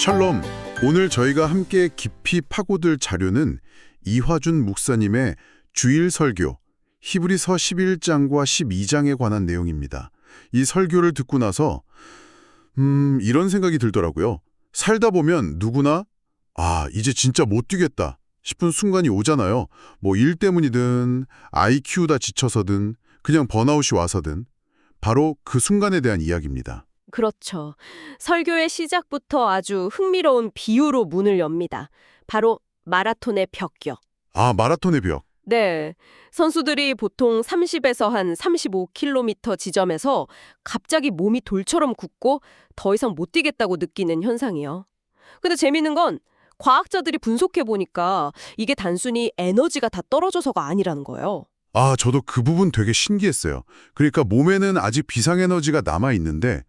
샬롬, 오늘 저희가 함께 깊이 파고들 자료는 이화준 목사님의 주일 설교, 히브리서 11장과 12장에 관한 내용입니다. 이 설교를 듣고 나서 이런 생각이 들더라고요. 살다 보면 누구나 이제 진짜 못 뛰겠다 싶은 순간이 오잖아요. 뭐 일 때문이든 아이 키우다 지쳐서든 그냥 번아웃이 와서든 바로 그 순간에 대한 이야기입니다. 그렇죠. 설교의 시작부터 아주 흥미로운 비유로 문을 엽니다. 바로 마라톤의 벽이요. 마라톤의 벽. 네. 선수들이 보통 30에서 한 35km 지점에서 갑자기 몸이 돌처럼 굳고 더 이상 못 뛰겠다고 느끼는 현상이요. 근데 재밌는 건 과학자들이 분석해 보니까 이게 단순히 에너지가 다 떨어져서가 아니라는 거예요. 저도 그 부분 되게 신기했어요. 그러니까 몸에는 아직 비상에너지가 남아있는데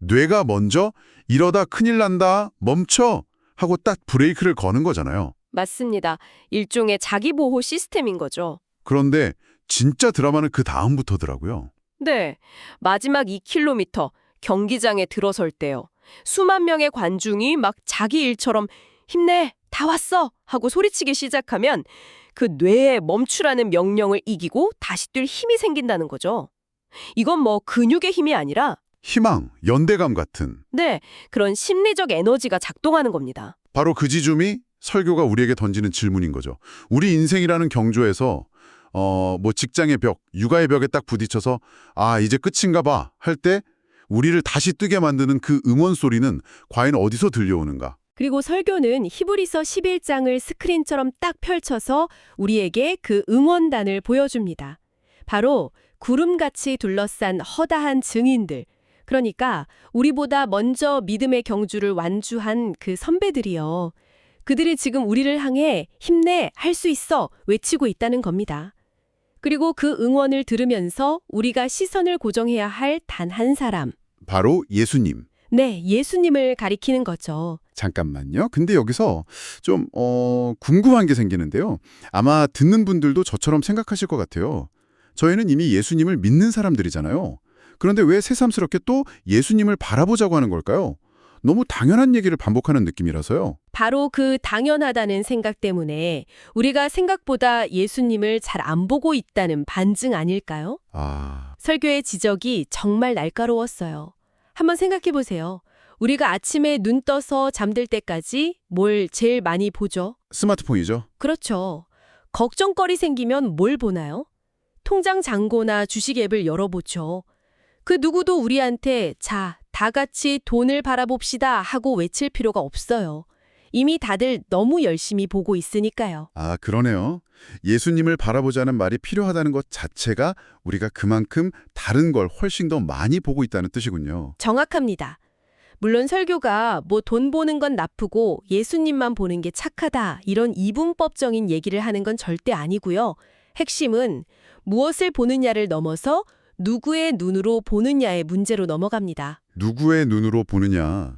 뇌가 먼저 이러다 큰일 난다, 멈춰 하고 딱 브레이크를 거는 거잖아요. 맞습니다. 일종의 자기보호 시스템인 거죠. 그런데 진짜 드라마는 그 다음부터더라고요. 네. 마지막 2km 경기장에 들어설 때요. 수만 명의 관중이 막 자기 일처럼 힘내, 다 왔어 하고 소리치기 시작하면 그 뇌에 멈추라는 명령을 이기고 다시 뛸 힘이 생긴다는 거죠. 이건 뭐 근육의 힘이 아니라 희망, 연대감 같은. 네, 그런 심리적 에너지가 작동하는 겁니다. 바로 그 지점이 설교가 우리에게 던지는 질문인 거죠. 우리 인생이라는 경주에서 뭐 직장의 벽, 육아의 벽에 딱 부딪혀서 이제 끝인가 봐 할 때 우리를 다시 뜨게 만드는 그 응원 소리는 과연 어디서 들려오는가? 그리고 설교는 히브리서 11장을 스크린처럼 딱 펼쳐서 우리에게 그 응원단을 보여줍니다. 바로 구름같이 둘러싼 허다한 증인들, 그러니까 우리보다 먼저 믿음의 경주를 완주한 그 선배들이요. 그들이 지금 우리를 향해 힘내, 할 수 있어 외치고 있다는 겁니다. 그리고 그 응원을 들으면서 우리가 시선을 고정해야 할 단 한 사람. 바로 예수님. 네, 예수님을 가리키는 거죠. 잠깐만요. 근데 여기서 좀 궁금한 게 생기는데요. 아마 듣는 분들도 저처럼 생각하실 것 같아요. 저희는 이미 예수님을 믿는 사람들이잖아요. 그런데 왜 새삼스럽게 또 예수님을 바라보자고 하는 걸까요? 너무 당연한 얘기를 반복하는 느낌이라서요. 바로 그 당연하다는 생각 때문에 우리가 생각보다 예수님을 잘 안 보고 있다는 반증 아닐까요? 설교의 지적이 정말 날카로웠어요. 한번 생각해 보세요. 우리가 아침에 눈 떠서 잠들 때까지 뭘 제일 많이 보죠? 스마트폰이죠. 그렇죠. 걱정거리 생기면 뭘 보나요? 통장 잔고나 주식 앱을 열어보죠. 그 누구도 우리한테 자, 다 같이 돈을 바라봅시다 하고 외칠 필요가 없어요. 이미 다들 너무 열심히 보고 있으니까요. 그러네요. 예수님을 바라보자는 말이 필요하다는 것 자체가 우리가 그만큼 다른 걸 훨씬 더 많이 보고 있다는 뜻이군요. 정확합니다. 물론 설교가 뭐 돈 보는 건 나쁘고 예수님만 보는 게 착하다 이런 이분법적인 얘기를 하는 건 절대 아니고요. 핵심은 무엇을 보느냐를 넘어서 누구의 눈으로 보느냐의 문제로 넘어갑니다. 누구의 눈으로 보느냐.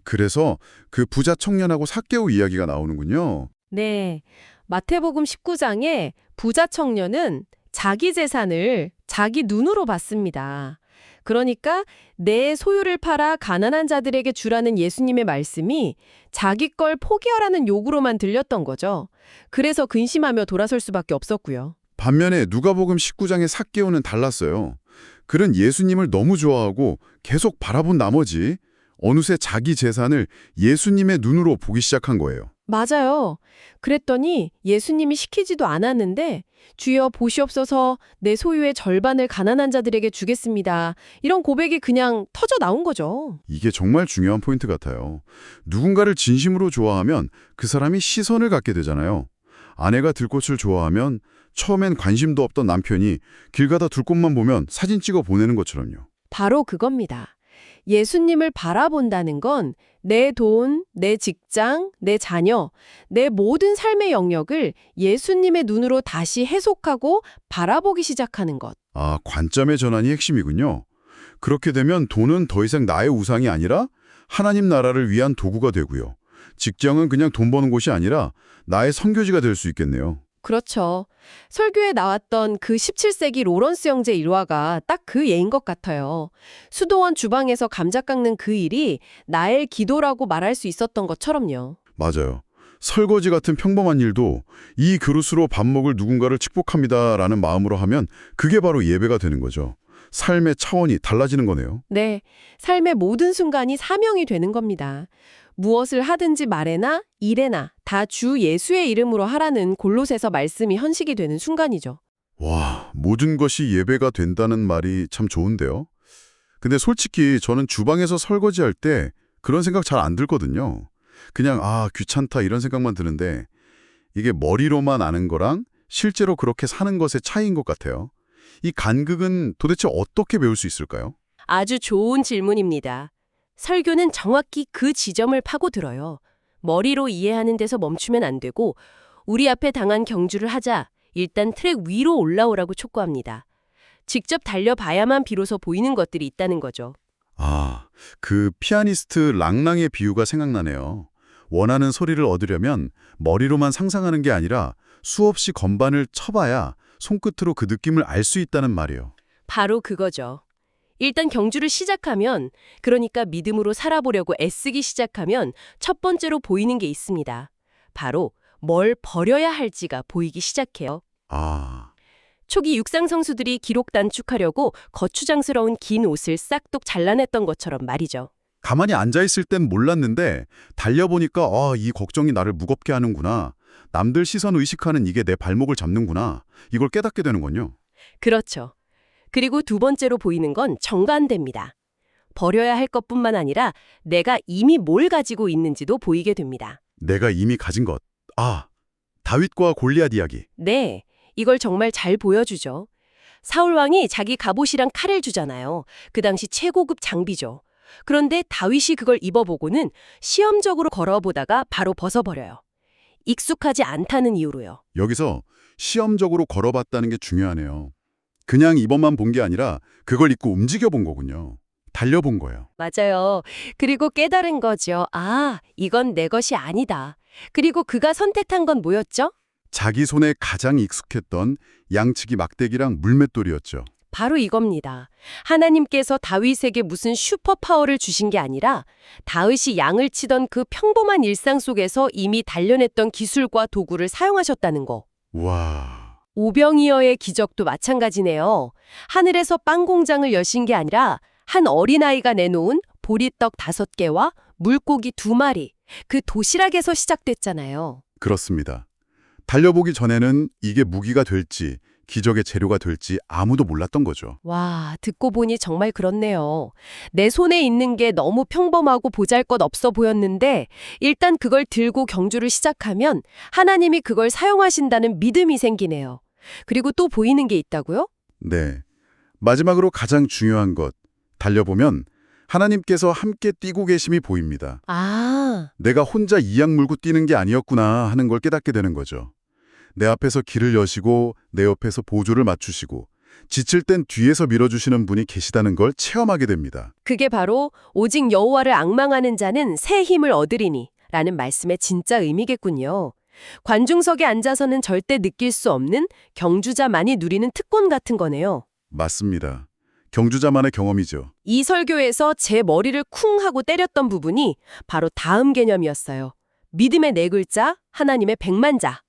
그래서 그 부자 청년하고 삭개오 이야기가 나오는군요. 네. 마태복음 19장에 부자 청년은 자기 재산을 자기 눈으로 봤습니다. 그러니까 내 소유를 팔아 가난한 자들에게 주라는 예수님의 말씀이 자기 걸 포기하라는 요구로만 들렸던 거죠. 그래서 근심하며 돌아설 수밖에 없었고요. 반면에 누가복음 19장의 삭개오는 달랐어요. 그는 예수님을 너무 좋아하고 계속 바라본 나머지 어느새 자기 재산을 예수님의 눈으로 보기 시작한 거예요. 맞아요. 그랬더니 예수님이 시키지도 않았는데 주여 보시옵소서 내 소유의 절반을 가난한 자들에게 주겠습니다. 이런 고백이 그냥 터져 나온 거죠. 이게 정말 중요한 포인트 같아요. 누군가를 진심으로 좋아하면 그 사람이 시선을 갖게 되잖아요. 아내가 들꽃을 좋아하면 처음엔 관심도 없던 남편이 길 가다 들꽃만 보면 사진 찍어 보내는 것처럼요. 바로 그겁니다. 예수님을 바라본다는 건 내 돈, 내 직장, 내 자녀, 내 모든 삶의 영역을 예수님의 눈으로 다시 해석하고 바라보기 시작하는 것. 관점의 전환이 핵심이군요. 그렇게 되면 돈은 더 이상 나의 우상이 아니라 하나님 나라를 위한 도구가 되고요. 직장은 그냥 돈 버는 곳이 아니라 나의 선교지가 될 수 있겠네요. 그렇죠. 설교에 나왔던 그 17세기 로런스 형제 일화가 딱 그 예인 것 같아요. 수도원 주방에서 감자 깎는 그 일이 나의 기도라고 말할 수 있었던 것처럼요. 맞아요. 설거지 같은 평범한 일도 이 그릇으로 밥 먹을 누군가를 축복합니다라는 마음으로 하면 그게 바로 예배가 되는 거죠. 삶의 차원이 달라지는 거네요. 네, 삶의 모든 순간이 사명이 되는 겁니다. 무엇을 하든지 말에나 일에나 다 주 예수의 이름으로 하라는 골로새서 말씀이 현실이 되는 순간이죠. 와, 모든 것이 예배가 된다는 말이 참 좋은데요. 근데 솔직히 저는 주방에서 설거지할 때 그런 생각 잘 안 들거든요. 그냥 귀찮다 이런 생각만 드는데 이게 머리로만 아는 거랑 실제로 그렇게 사는 것의 차이인 것 같아요. 이 간극은 도대체 어떻게 배울 수 있을까요? 아주 좋은 질문입니다. 설교는 정확히 그 지점을 파고들어요. 머리로 이해하는 데서 멈추면 안 되고 우리 앞에 당한 경주를 하자 일단 트랙 위로 올라오라고 촉구합니다. 직접 달려봐야만 비로소 보이는 것들이 있다는 거죠. 그 피아니스트 랑랑의 비유가 생각나네요. 원하는 소리를 얻으려면 머리로만 상상하는 게 아니라 수없이 건반을 쳐봐야 손끝으로 그 느낌을 알 수 있다는 말이에요. 바로 그거죠. 일단 경주를 시작하면, 그러니까 믿음으로 살아보려고 애쓰기 시작하면 첫 번째로 보이는 게 있습니다. 바로 뭘 버려야 할지가 보이기 시작해요. 초기 육상 선수들이 기록 단축하려고 거추장스러운 긴 옷을 싹둑 잘라냈던 것처럼 말이죠. 가만히 앉아있을 땐 몰랐는데 달려보니까 이 걱정이 나를 무겁게 하는구나. 남들 시선 의식하는 이게 내 발목을 잡는구나. 이걸 깨닫게 되는군요. 그렇죠. 그리고 두 번째로 보이는 건 정반대입니다. 버려야 할 것뿐만 아니라 내가 이미 뭘 가지고 있는지도 보이게 됩니다. 내가 이미 가진 것. 다윗과 골리앗 이야기. 네, 이걸 정말 잘 보여주죠. 사울 왕이 자기 갑옷이랑 칼을 주잖아요. 그 당시 최고급 장비죠. 그런데 다윗이 그걸 입어보고는 시험적으로 걸어보다가 바로 벗어버려요. 익숙하지 않다는 이유로요. 여기서 시험적으로 걸어봤다는 게 중요하네요. 그냥 입어만 본 게 아니라 그걸 입고 움직여 본 거군요. 달려본 거예요. 맞아요. 그리고 깨달은 거죠. 이건 내 것이 아니다. 그리고 그가 선택한 건 뭐였죠? 자기 손에 가장 익숙했던 양치기 막대기랑 물맷돌이었죠. 바로 이겁니다. 하나님께서 다윗에게 무슨 슈퍼파워를 주신 게 아니라 다윗이 양을 치던 그 평범한 일상 속에서 이미 단련했던 기술과 도구를 사용하셨다는 거. 와. 오병이어의 기적도 마찬가지네요. 하늘에서 빵 공장을 여신 게 아니라 한 어린아이가 내놓은 보리떡 5개와 물고기 2마리, 그 도시락에서 시작됐잖아요. 그렇습니다. 달려보기 전에는 이게 무기가 될지 기적의 재료가 될지 아무도 몰랐던 거죠. 와, 듣고 보니 정말 그렇네요. 내 손에 있는 게 너무 평범하고 보잘것없어 보였는데 일단 그걸 들고 경주를 시작하면 하나님이 그걸 사용하신다는 믿음이 생기네요. 그리고 또 보이는 게 있다고요? 네. 마지막으로 가장 중요한 것. 달려보면 하나님께서 함께 뛰고 계심이 보입니다. 내가 혼자 이악 물고 뛰는 게 아니었구나 하는 걸 깨닫게 되는 거죠. 내 앞에서 길을 여시고 내 옆에서 보조를 맞추시고 지칠 땐 뒤에서 밀어주시는 분이 계시다는 걸 체험하게 됩니다. 그게 바로 오직 여호와를 앙망하는 자는 새 힘을 얻으리니 라는 말씀의 진짜 의미겠군요. 관중석에 앉아서는 절대 느낄 수 없는 경주자만이 누리는 특권 같은 거네요. 맞습니다. 경주자만의 경험이죠. 이 설교에서 제 머리를 쿵 하고 때렸던 부분이 바로 다음 개념이었어요. 믿음의 4글자, 하나님의 100만자.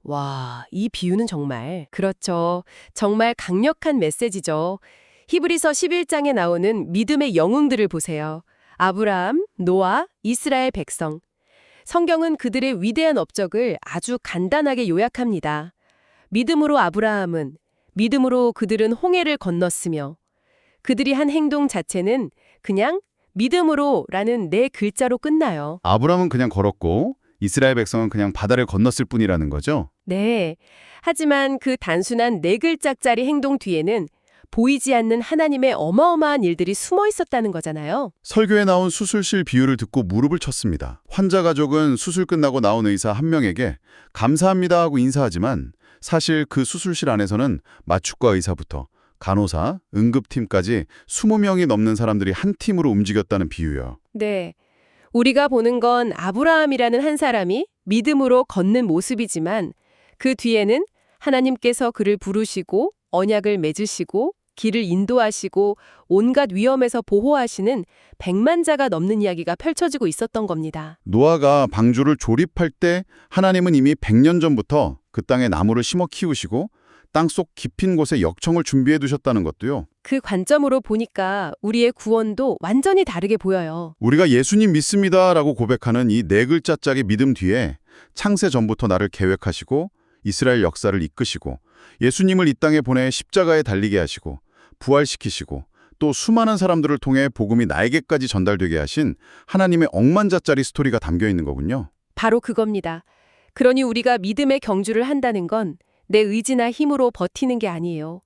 와, 이 비유는 정말 그렇죠. 정말 강력한 메시지죠. 히브리서 11장에 나오는 믿음의 영웅들을 보세요. 아브라함, 노아, 이스라엘 백성. 성경은 그들의 위대한 업적을 아주 간단하게 요약합니다. 믿음으로 아브라함은, 믿음으로 그들은 홍해를 건넜으며 그들이 한 행동 자체는 그냥 믿음으로라는 4글자로 끝나요. 아브라함은 그냥 걸었고 이스라엘 백성은 그냥 바다를 건넜을 뿐이라는 거죠? 네. 하지만 그 단순한 4글자짜리 행동 뒤에는 보이지 않는 하나님의 어마어마한 일들이 숨어 있었다는 거잖아요. 설교에 나온 수술실 비유를 듣고 무릎을 쳤습니다. 환자 가족은 수술 끝나고 나온 의사 한 명에게 감사합니다 하고 인사하지만 사실 그 수술실 안에서는 마취과 의사부터 간호사, 응급팀까지 20명이 넘는 사람들이 한 팀으로 움직였다는 비유요. 네. 우리가 보는 건 아브라함이라는 한 사람이 믿음으로 걷는 모습이지만 그 뒤에는 하나님께서 그를 부르시고 언약을 맺으시고 길을 인도하시고 온갖 위험에서 보호하시는 100만 자가 넘는 이야기가 펼쳐지고 있었던 겁니다. 노아가 방주를 조립할 때 하나님은 이미 100년 전부터 그 땅에 나무를 심어 키우시고 땅속 깊은 곳에 역청을 준비해 두셨다는 것도요. 그 관점으로 보니까 우리의 구원도 완전히 다르게 보여요. 우리가 예수님 믿습니다라고 고백하는 이 네 글자짜리 믿음 뒤에 창세 전부터 나를 계획하시고 이스라엘 역사를 이끄시고 예수님을 이 땅에 보내 십자가에 달리게 하시고 부활시키시고 또 수많은 사람들을 통해 복음이 나에게까지 전달되게 하신 하나님의 억만자짜리 스토리가 담겨 있는 거군요. 바로 그겁니다. 그러니 우리가 믿음의 경주를 한다는 건 내 의지나 힘으로 버티는 게 아니에요.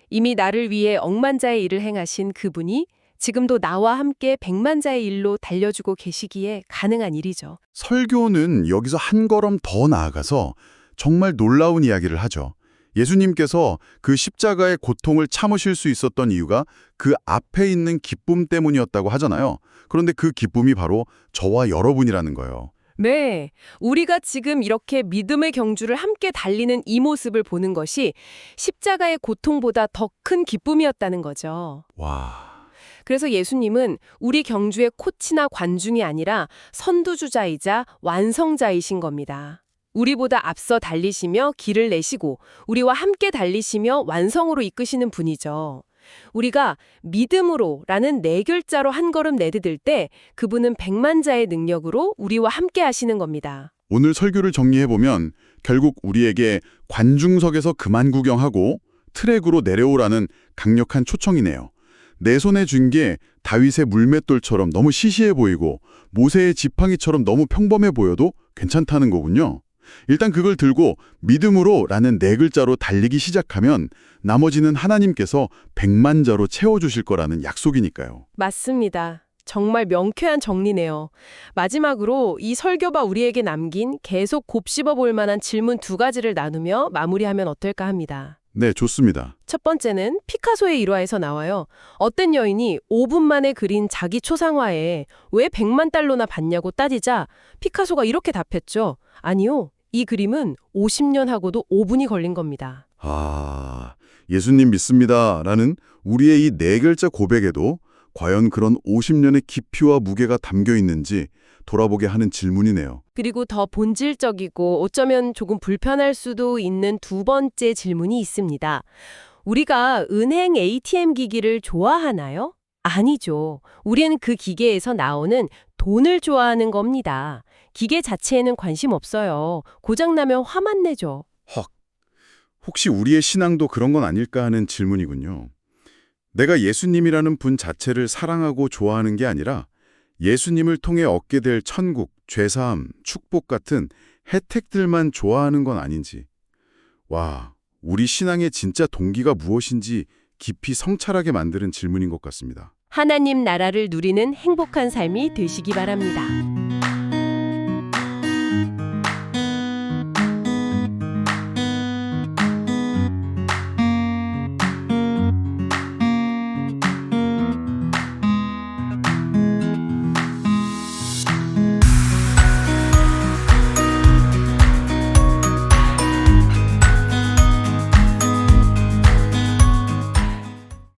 이미 나를 위해 억만자의 일을 행하신 그분이 지금도 나와 함께 100만자의 일로 달려주고 계시기에 가능한 일이죠. 설교는 여기서 한 걸음 더 나아가서 정말 놀라운 이야기를 하죠. 예수님께서 그 십자가의 고통을 참으실 수 있었던 이유가 그 앞에 있는 기쁨 때문이었다고 하잖아요. 그런데 그 기쁨이 바로 저와 여러분이라는 거예요. 네, 우리가 지금 이렇게 믿음의 경주를 함께 달리는 이 모습을 보는 것이 십자가의 고통보다 더 큰 기쁨이었다는 거죠. 와, 그래서 예수님은 우리 경주의 코치나 관중이 아니라 선두주자이자 완성자이신 겁니다. 우리보다 앞서 달리시며 길을 내시고 우리와 함께 달리시며 완성으로 이끄시는 분이죠. 우리가 믿음으로라는 네 글자로 한 걸음 내디딜 때 그분은 100만자의 능력으로 우리와 함께 하시는 겁니다. 오늘 설교를 정리해보면 결국 우리에게 관중석에서 그만 구경하고 트랙으로 내려오라는 강력한 초청이네요. 내 손에 쥔 게 다윗의 물맷돌처럼 너무 시시해 보이고 모세의 지팡이처럼 너무 평범해 보여도 괜찮다는 거군요. 일단 그걸 들고 믿음으로라는 네 글자로 달리기 시작하면 나머지는 하나님께서 100만자로 채워주실 거라는 약속이니까요. 맞습니다. 정말 명쾌한 정리네요. 마지막으로 이 설교가 우리에게 남긴 계속 곱씹어 볼 만한 질문 2가지를 나누며 마무리하면 어떨까 합니다. 네, 좋습니다. 첫 번째는 피카소의 일화에서 나와요. 어떤 여인이 5분 만에 그린 자기 초상화에 왜 100만 달러나 받냐고 따지자 피카소가 이렇게 답했죠. 아니요, 이 그림은 50년 하고도 5분이 걸린 겁니다. 아, 예수님 믿습니다라는 우리의 이 네 글자 고백에도 과연 그런 50년의 깊이와 무게가 담겨 있는지 돌아보게 하는 질문이네요. 그리고 더 본질적이고 어쩌면 조금 불편할 수도 있는 2번째 질문이 있습니다. 우리가 은행 ATM 기기를 좋아하나요? 아니죠. 우리는 그 기계에서 나오는 돈을 좋아하는 겁니다. 기계 자체에는 관심 없어요. 고장나면 화만 내죠. 헉, 혹시 우리의 신앙도 그런 건 아닐까 하는 질문이군요. 내가 예수님이라는 분 자체를 사랑하고 좋아하는 게 아니라 예수님을 통해 얻게 될 천국, 죄사함, 축복 같은 혜택들만 좋아하는 건 아닌지. 와, 우리 신앙의 진짜 동기가 무엇인지 깊이 성찰하게 만드는 질문인 것 같습니다. 하나님 나라를 누리는 행복한 삶이 되시기 바랍니다.